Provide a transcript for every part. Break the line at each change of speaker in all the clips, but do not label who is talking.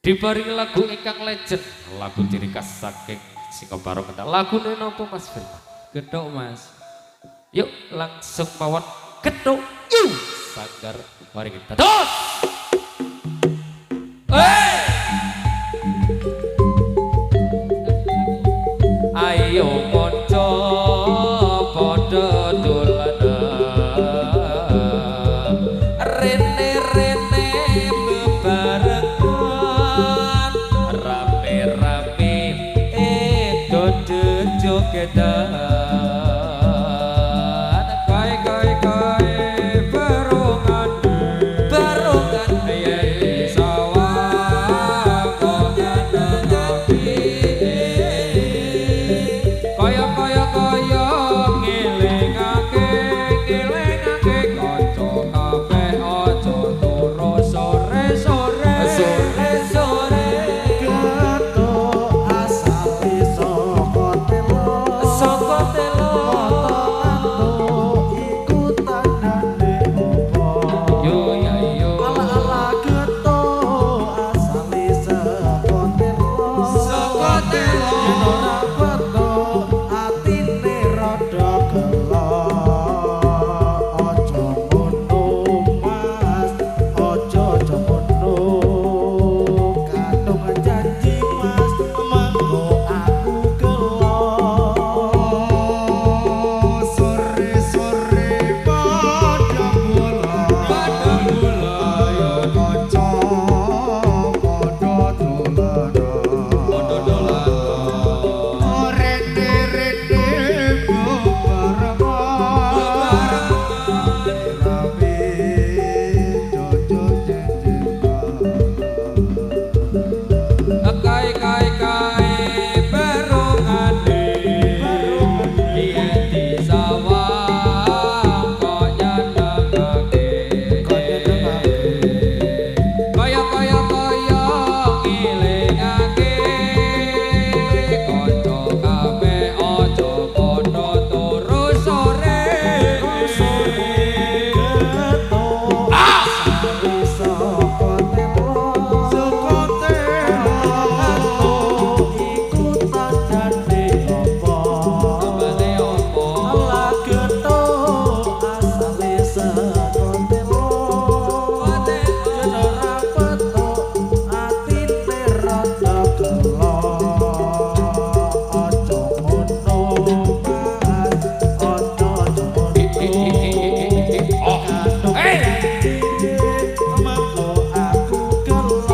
Diparingi lagu ingkang legend, lagu ciri khas saking Singapura Kendal. Lagune napa Mas Firman?
Gethuk Mas.
Yuk langsung mawon gethuk. Yuk Sanggar paringi dados. Ayo kanca padha dolanan rene-rene bebarengan rame-rame dode jogedan kai barongan yen sawah kok ngenengi kaya ngelingake kanca kabeh aja turu sore-sore
Gethuk asale saka telo iku tandane apa
yo ya yo
ala gethuk asale saka telo yen ora petuk atine rada gelo aja ngono Mas aja ngono kadung janji Mas mengko aku gelo sore-sore padha bola ya kanca padha dolanan rene-rene bebarengan rame dodo jejeban
kai barongane yen di sawah kok nyenengake kaya ngilingake kanca kabeh aja padha turu sore
gethuk asale saka telo iku tandane apa
Bale opo
ala gethuk asale saka telo yen ora petuk atine rada gelo aja ngono Mas aja ngono mengko aku gelo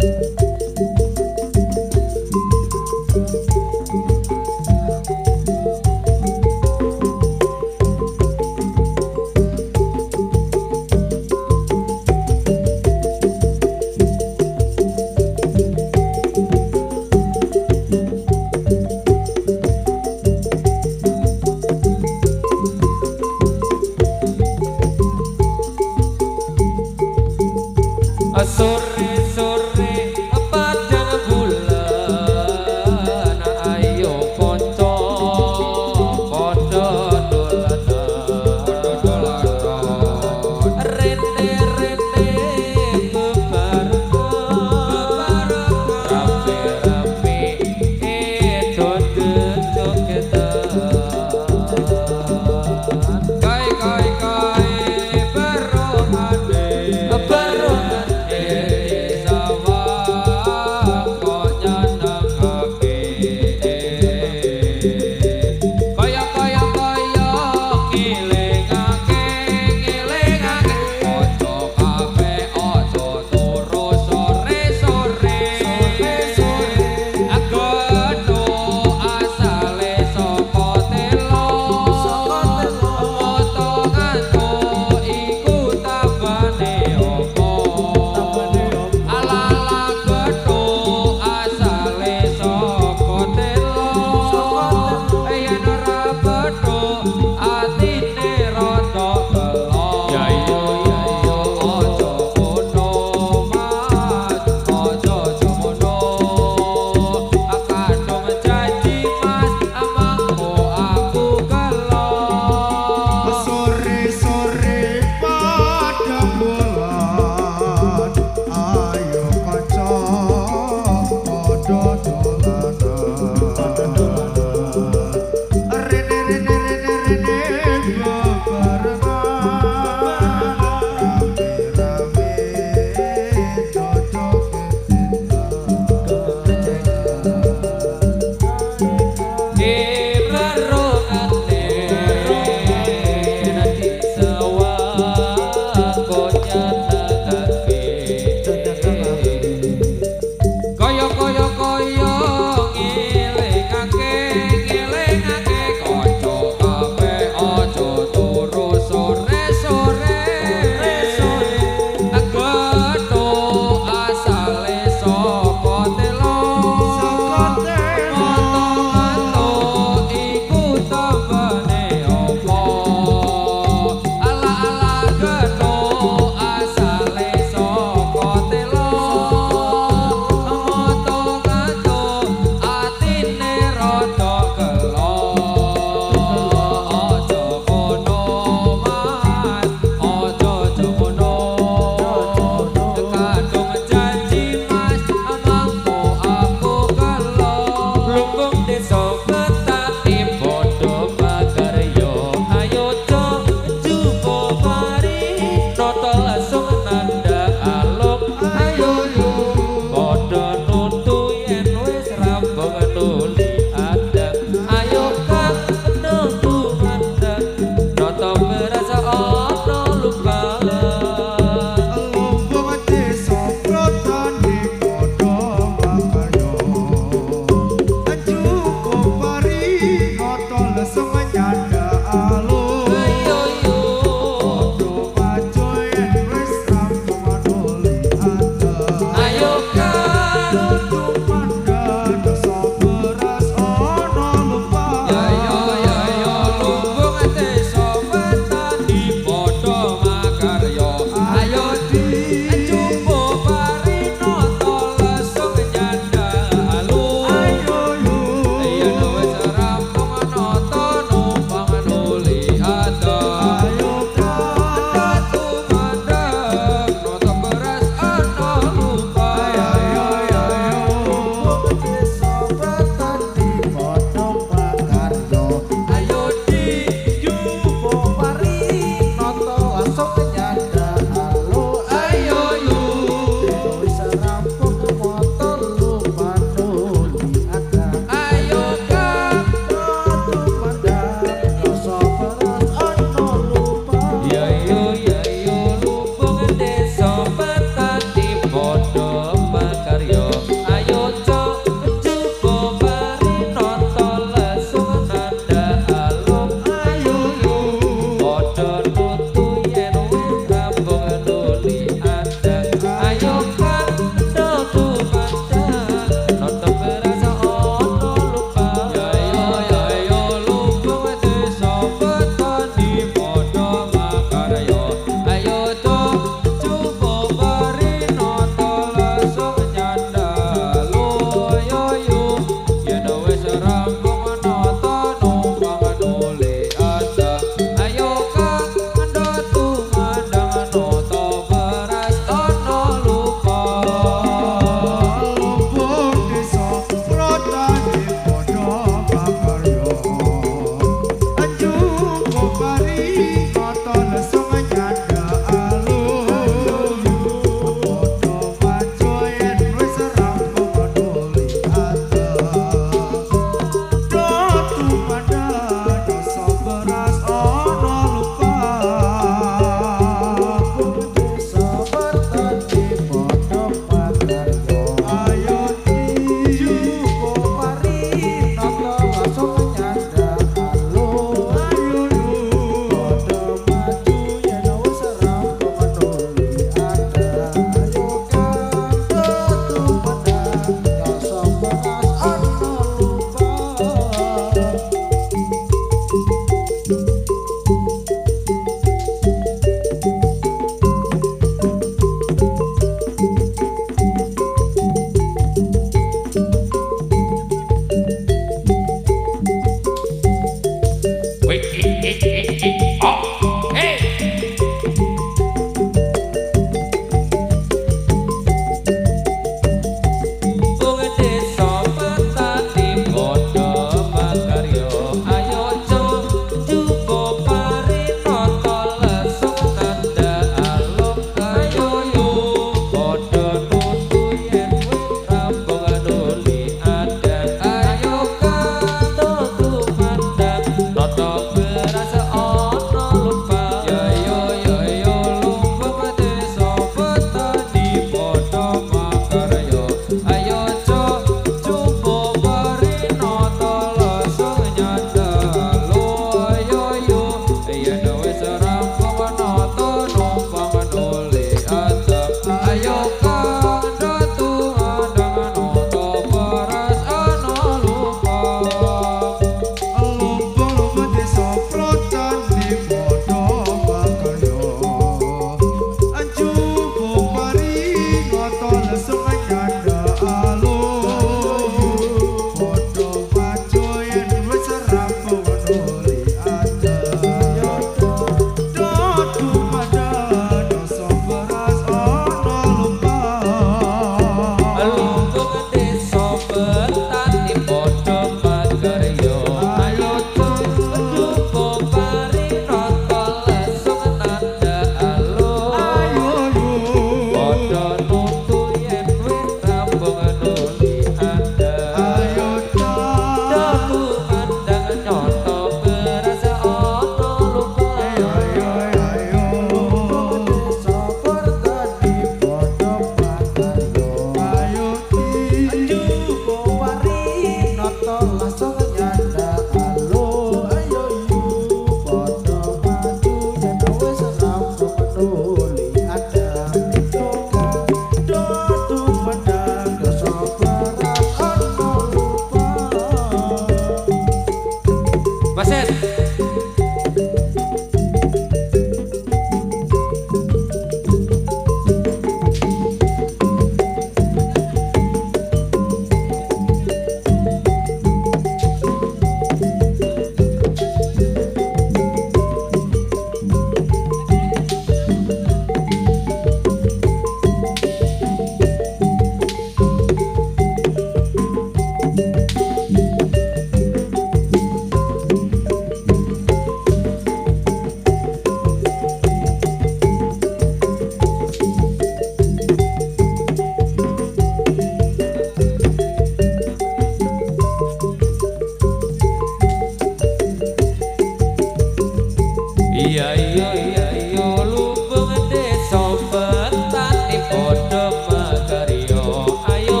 iya iya iya iya lumbung desa petani padha makarya ayo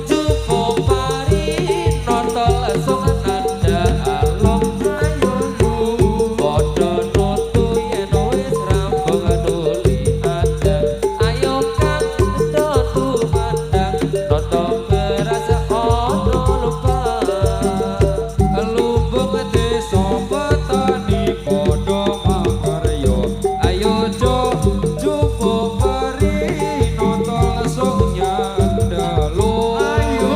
jupo pari nata langsung nanda alung ayo lu padha nutu yen wis rampung nuli adang ayo kang nutu mandang nata beras ana lupa lumbung desa petani padha makarya ayo jupo pari nata langsung nyandalu ayo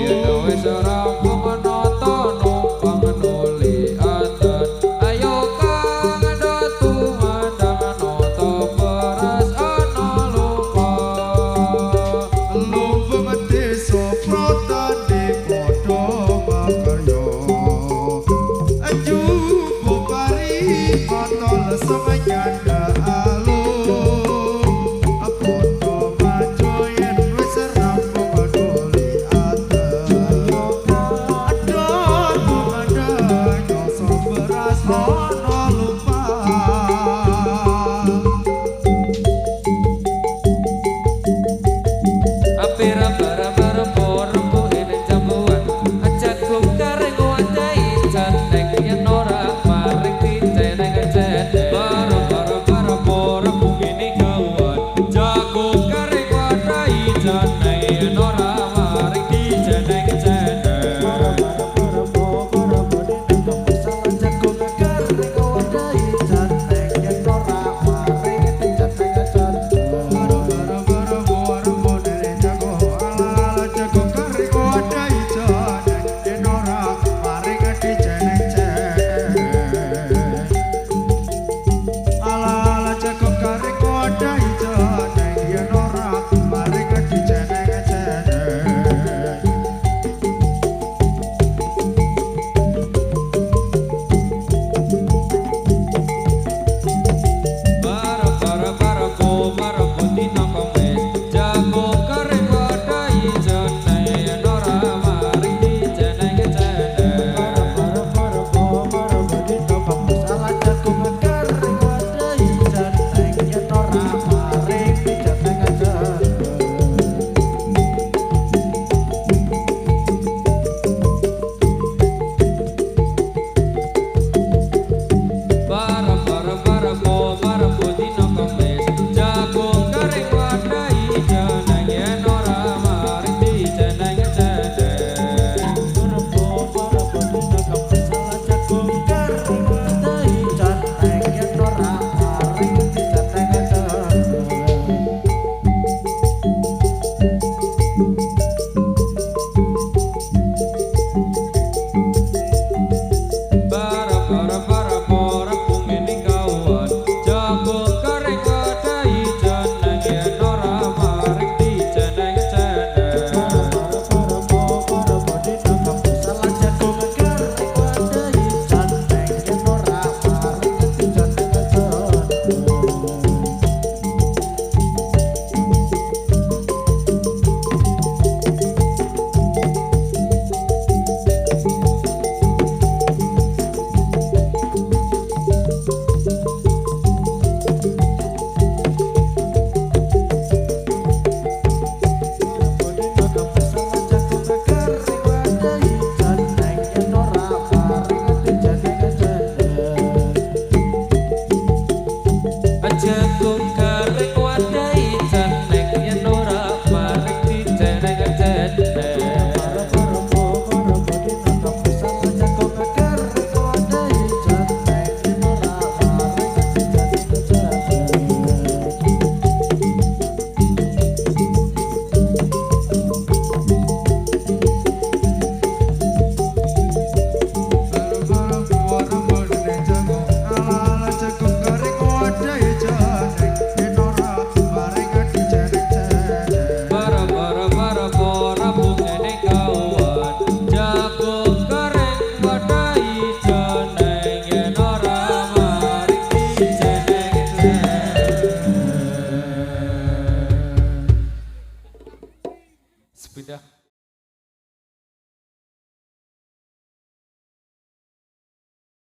yen wis rampung nata numpang nuli adan ayo kang nutu mandang nata beras ana lupa
lumbung desa protane padha makarya jupo pari nata lesung nyandaalung padha maju yen wis rampung nuli adang adoh tumandang nyosok beras ana